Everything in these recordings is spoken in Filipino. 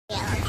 Camera.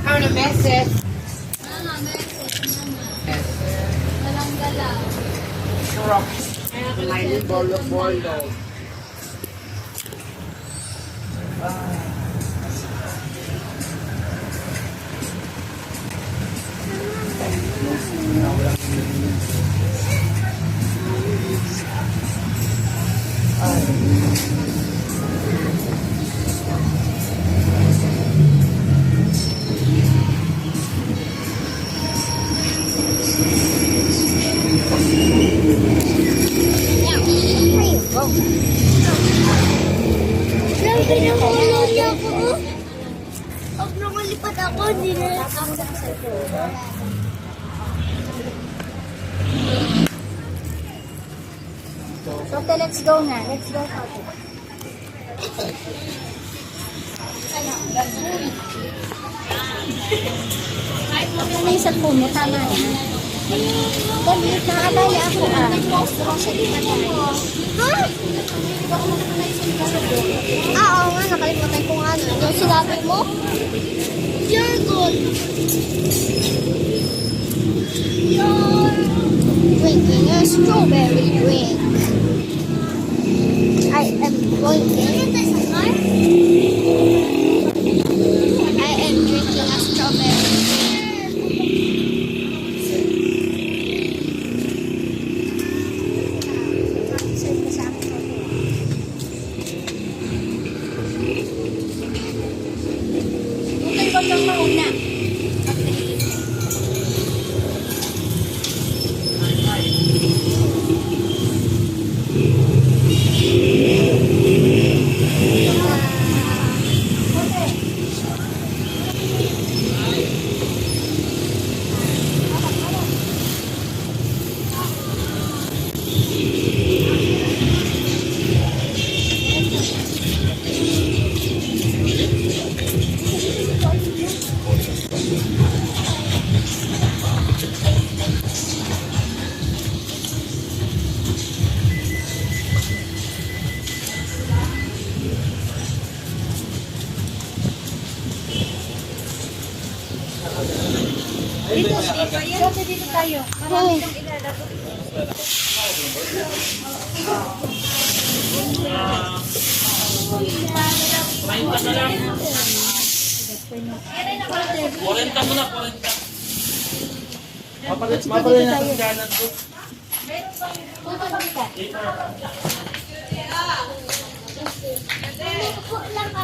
Ano message? Walang galaw. Rock. May bolo-bolo. Pag nakalipat ako, hindi na ako sa So, let's go na. Let's go. Ano yung cellphone mo? Tama yan. Dali, nakabaya ako ah. Ha? Oo nga, nakalimutan ko nga. Yung sinabi mo? You're good. You're drinking a strawberry drink. I am drinking a strawberry drink. Huwag kang mauna. Dito tayo. Marami kang ilalaro. Kuwenta mo na, kuwenta. Mapalit na sa kanan ko.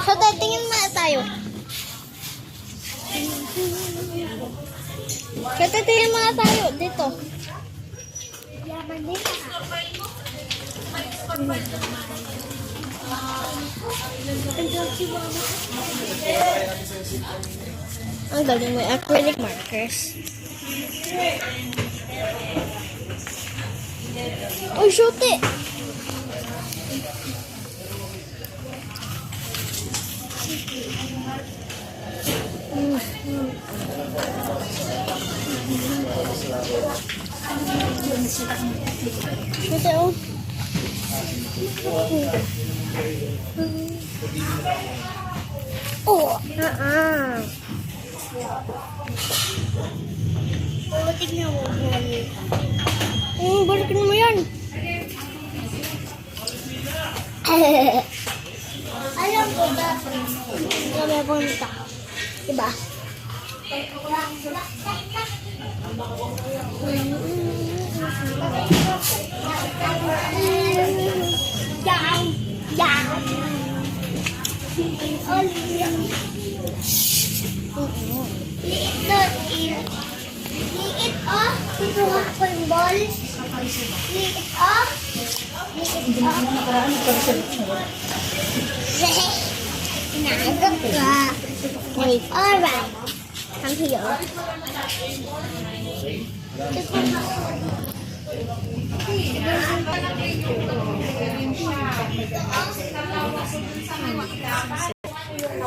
So, tingin muna tayo. So, tingin muna tayo dito. Ang galing, may acrylic markers. Oh, shoot it! Shoot it, oh. Oh! Tingnan mo. Balikin mo yan. Alam ko ba? Sabi ako nita. Diba? Yan. Yan. Liit oh. Kukuha ko yung balls. Liit oh. Liit oh. Nagap ka. Wait. Alright. I'm here.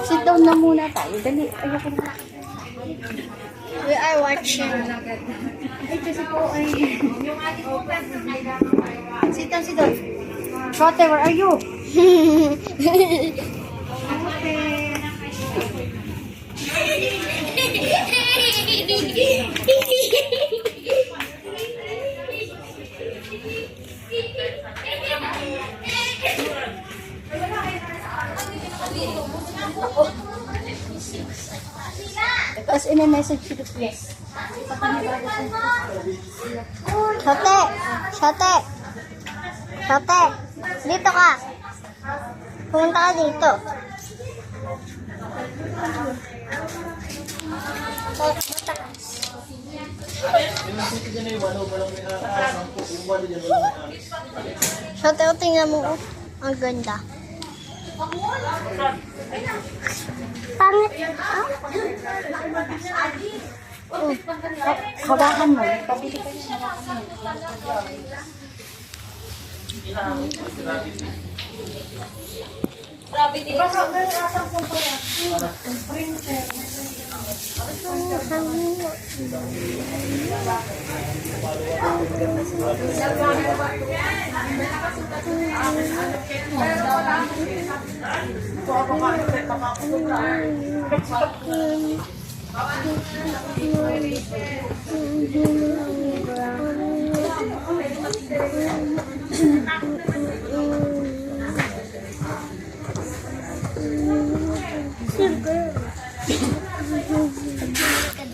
Sit down na muna tayo. Dali. Ayoko na. We are watching. Ay, kasi po ay... Sit down, sit down. Trotter, where are you? Tapos ina-message ko to please. Shote! Shote! Shote! Dito ka! Pumunta ka dito. Shote, tingnan mo. Ang ganda. Pangit. Hawakan mo. Pabili ka niya. Grabe, di ba?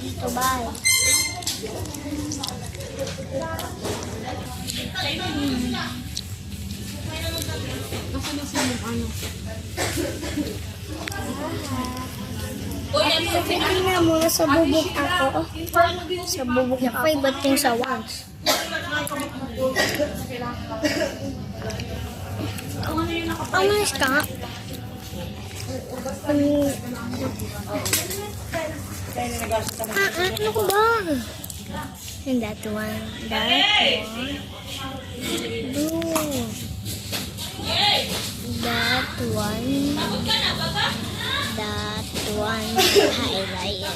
Dito ba? Tingnan mo, sa bubog ako. Sa bubog ako. Ba't yung sa wangs? Amas ka? Ano ko ba? And that one. Blue. That one. Highlighter.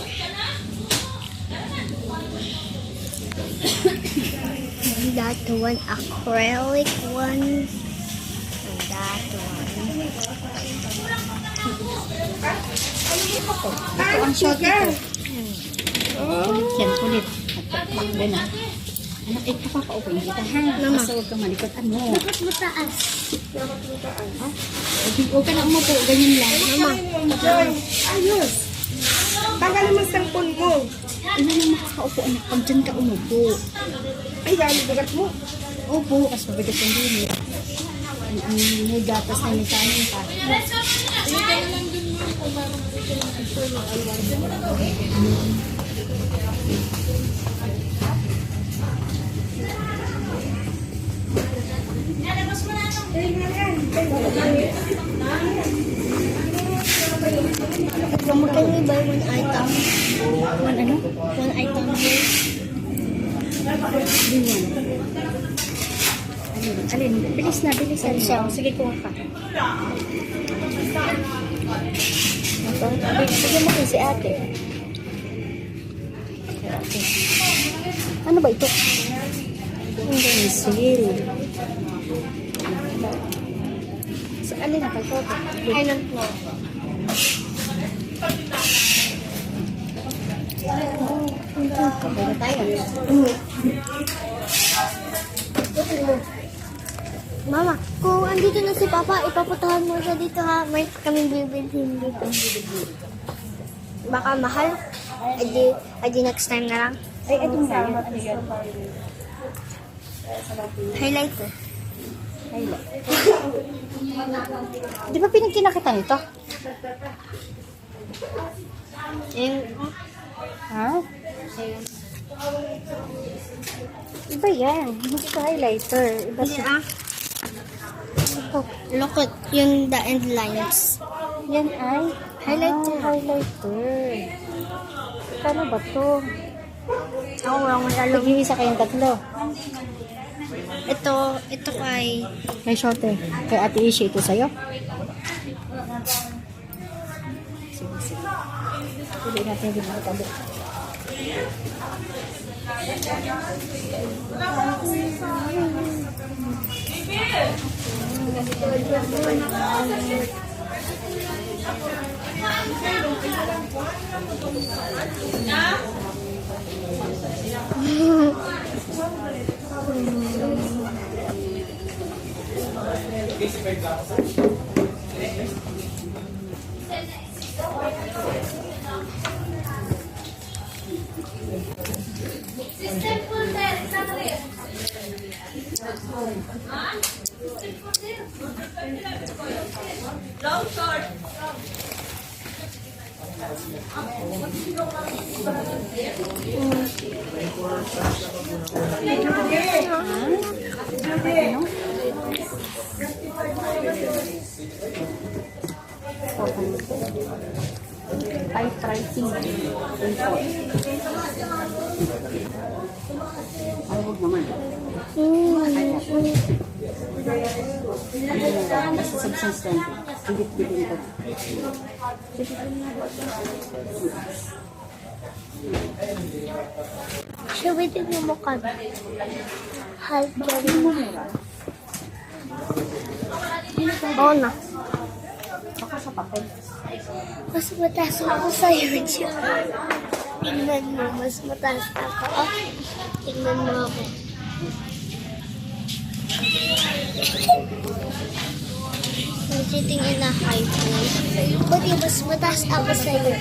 That one acrylic one. And that one. Ito ang shot ito. Yan, kulit. Takbo na. Anak, ito pa paupuin kita, ha? Mama. Basta huwag ka malikot. Ano? Bakit mataas? Huwag ka na umupo. Ganyan lang. Mama. Joy, ayos. Tanggalin mo ang cellphone mo. Ano na makakaupo, anak? Pag dyan ka umupo. Ay, dahil bigat mo. Upo, kasi mabigat yung dili. May gatas na may kanin pa. Mama, can we buy one item? One ano? One item here. Alin? Bilis na, bilis na. Sige, kuha ka. Ito? Sige mo kay si ate. Ano ba ito? Ang pencil. Sa alin na kayo? I don't know. Kaya tayo. Mama, kung andito na si Papa, ipaputahan mo siya dito ha. May kaming bibilhin dito. Baka mahal. Adi next time na lang. Ay, itong na yun. Ano yun? Highlighter. Di ba pinagkinakita nito? Yung, Ha? Iba yan. Hindi ito highlighter. Iba siya. look at yung the end lines. Yan ay Highlighter. Highlighter. Paano ba to? Ako lang may alam. Pag-iisa kayong tatlo. Ito kay... Kay Shote. Kay Ate Ishi. Ito sa'yo. Sige, sige. Pili natin yung binatalo. Ay, pricing. Ay, huwag naman. Basta substance lang. Higit-higit ko. Siyawitin mo mo ka. Half gawin mo. Oo na. Baka sa papel. Mas mataas ako sa'yo, Diyo. Tingnan mo, mas mataas ako. Oh, tingnan mo ako. I'm sitting in a high place. Buti, mas mataas ako sa'yo.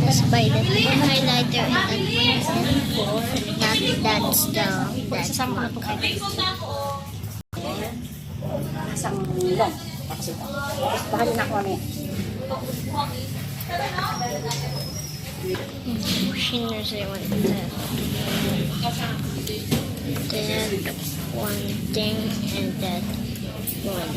Let's buy that highlighter and that one. That's Sasama ko na po kayo. Isang long. Paksita. Baka din ako ano yan. Shinners, I want that. That one thing and that one.